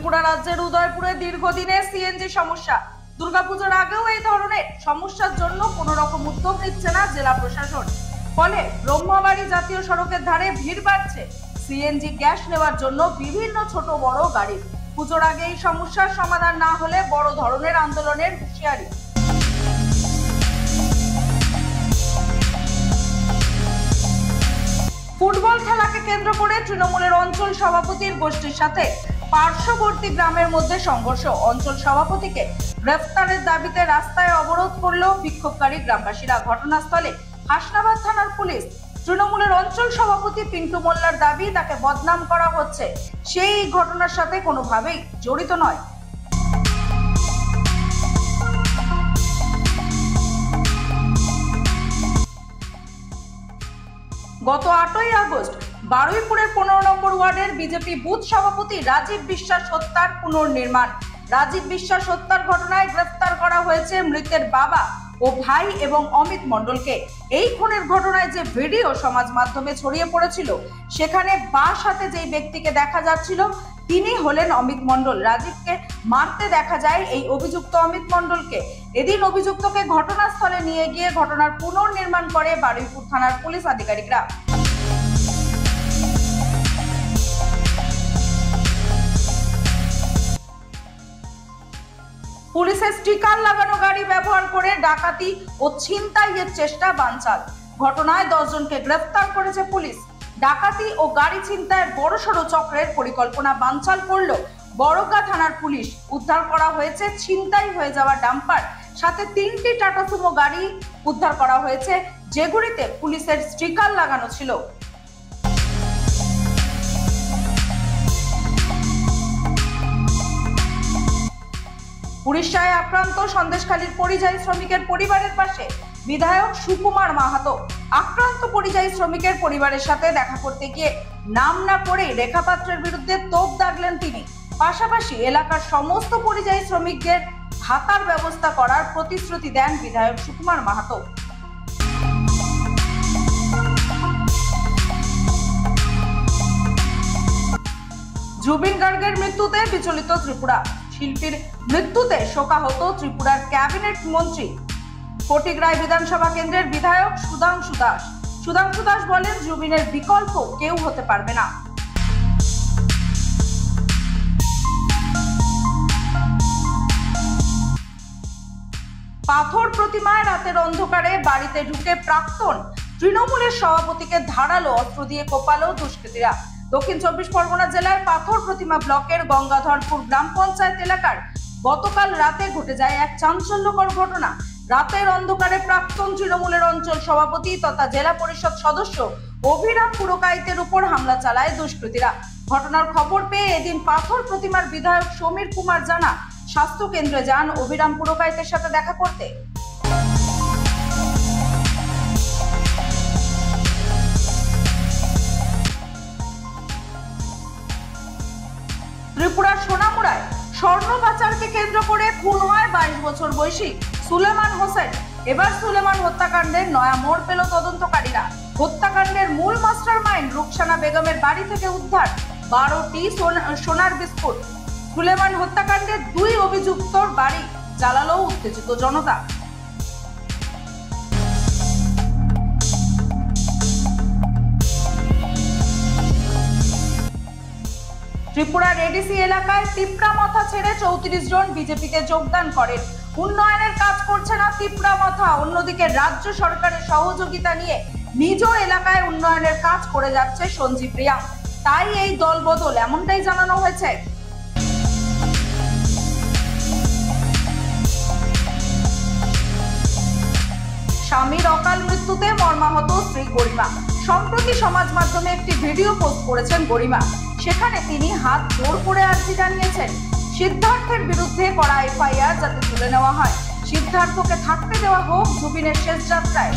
ত্রিপুরা রাজ্যের উদয়পুরে দীর্ঘদিনের সিএনজি সমস্যা। দুর্গাপূজার আগেও এই ধরনের সমস্যার জন্য কোনো রকম উদ্যোগ নিচ্ছে না জেলা প্রশাসন। ফলে ব্রহ্মবাড়ি জাতীয় সড়কের ধারে ভিড় বাড়ছে সিএনজি গ্যাস নেওয়ার জন্য বিভিন্ন ছোট বড় গাড়ি। পুজোর আগে এই সমস্যার সমাধান না হলে বড় ধরনের আন্দোলনের হুঁশিয়ারি। ফুটবল খেলাকে কেন্দ্র করে তৃণমূলের অঞ্চল সভাপতির গোষ্ঠীর সাথে পার্শ্ববর্তী গ্রামের মধ্যে সংঘর্ষ। অঞ্চল সভাপতিকে গ্রেফতারের দাবিতে রাস্তায় অবরোধ করল বিক্ষোভকারী গ্রামবাসীরা। ঘটনাস্থলে হাসনাবাদ থানার পুলিশ। তৃণমূলের অঞ্চল সভাপতি পিন্টু মোল্লার দাবি তাকে বদনাম করা হচ্ছে, সেই ঘটনার সাথে কোনোভাবেই জড়িত নয়। গত 8ই আগস্ট বারুইপুরের 15 নম্বর ওয়ার্ডের বিজেপি বুথ সভাপতি রাজীব বিশ্বাস হত্যার পুনর্নির্মাণ। রাজীব বিশ্বাস হত্যার ঘটনায় গ্রেফতার করা হয়েছে মৃতের বাবা ও ভাই এবং অমিত মণ্ডলকে। এই খুনের ঘটনায় যে ভিডিও সমাজ মাধ্যমে ছড়িয়ে পড়েছিল, সেখানে বাঁ হাতে যেই ব্যক্তিকে দেখা যাচ্ছিল তিনি হলেন অমিত মণ্ডল। রাজীবকে মারতে দেখা যায় এই অভিযুক্ত অমিত মণ্ডলকে। এদিন অভিযুক্তকে ঘটনাস্থলে নিয়ে গিয়ে ঘটনার পুনর্নির্মাণ করে বারুইপুর থানার পুলিশ আধিকারিকরা। পুলিশের স্টিকার লাগানো গাড়ি ব্যবহার করে ডাকাতি ও ছিনতাইয়ের চেষ্টা বানচাল। ঘটনায় 10 জনকে গ্রেফতার করেছে পুলিশ। ডাকাতি ও গাড়ি ছিনতাইয়ের বড়সড় চক্রের পরিকল্পনা বানচাল করল বড়গা থানার পুলিশ। উদ্ধার করা হয়েছে ছিনতাই হয়ে যাওয়া ডাম্পার, সাথে 3টি টাটা সুমো গাড়ি উদ্ধার করা হয়েছে, যেগুলিতে পুলিশের স্টিকার লাগানো ছিল। উড়িষ্যায় আক্রান্ত সন্দেশখালীর পরিযায়ী শ্রমিকের পরিবারের পাশে বিধায়ক সুকুমার মাহাতো। আক্রান্ত পরিযায়ী শ্রমিকের পরিবারের সাথে দেখা করতে গিয়ে নাম না করে রেখা পাত্রের বিরুদ্ধে তোপ দাগলেন তিনি। পাশাপাশি এলাকার সমস্ত পরিযায়ী শ্রমিকদের ভাতার ব্যবস্থা করার প্রতিশ্রুতি দেন বিধায়ক সুকুমার মাহাতো। জুবিন গার্গের মৃত্যুতে বিচলিত ত্রিপুরা। শিল্পীর মৃত্যুতে শোকাহত ত্রিপুরার ক্যাবিনেট মন্ত্রী। ফটিকরায় বিধানসভা কেন্দ্রের বিধায়ক সুধাংশু দাস। সুধাংশু দাস বলেন, জুবিনের বিকল্প কেউ হতে পারবে না। পাথর প্রতিমায় রাতের অন্ধকারে বাড়িতে ঢুকে প্রাক্তন তৃণমূলের সভাপতিকে ধারালো অস্ত্র দিয়ে কোপালো দুষ্কৃতীরা। দক্ষিণ 24 পরগনা জেলার পাথর প্রতিমা ব্লকের গঙ্গাধরপুর গ্রাম পঞ্চায়েত এলাকার গতকাল রাতে ঘটে যায় এক চাঞ্চল্যকর ঘটনা। রাতের অন্ধকারে প্রাক্তন তৃণমূলের অঞ্চল সভাপতি তথা জেলা পরিষদ সদস্য অভিরাম পুরকাইতের উপর হামলা চালায় দুষ্কৃতীরা। ঘটনার খবর পেয়ে এদিন পাথর প্রতিমার বিধায়ক সমীর কুমার জানা স্বাস্থ্য কেন্দ্রে যান অভিরাম পুরকাইতের সাথে দেখা করতে। ত্রিপুরার সোনামুড়ায় স্বর্ণ পাচারকে কেন্দ্র করে খুন হয় 22 বছর বয়সী সুলেমান হোসেন। এবার সুলেমান হত্যাকাণ্ডের নয়া মোড় পেল তদন্তকারীরা। হত্যাকাণ্ডের মূল মাস্টার মাইন্ড রুকসানা বেগমের বাড়ি থেকে উদ্ধার 12টি সোনার বিস্কুট। সুলেমান হত্যাকাণ্ডের 2 অভিযুক্তর বাড়ি জ্বালালো উত্তেজিত জনতা। ত্রিপুরার এডিসি এলাকায় তিপ্রামথা ছেড়ে 34 জন বিজেপিতে যোগদান করেন। উন্নয়নের কাজ করছে না তিপ্রামথা। অন্যদিকে রাজ্য সরকারের সহযোগিতা নিয়ে নিজ এলাকায় উন্নয়নের কাজ করে যাচ্ছে সঞ্জীব রিয়াং। তাই এই দল বদল, এমনটাই জানানো হয়েছে। স্বামীর অকাল মৃত্যুতে মর্মাহত স্ত্রী গরিমা। সম্প্রতি সমাজ মাধ্যমে একটি ভিডিও পোস্ট করেছেন গরিমা। সেখানে তিনি হাত জোড় করে আর্জি জানিয়েছেন সিদ্ধার্থের বিরুদ্ধে করা এফআইআর যাতে তুলে নেওয়া হয়, সিদ্ধার্থকে থাকতে দেওয়া হোক জুবিনের শেষ যাত্রায়।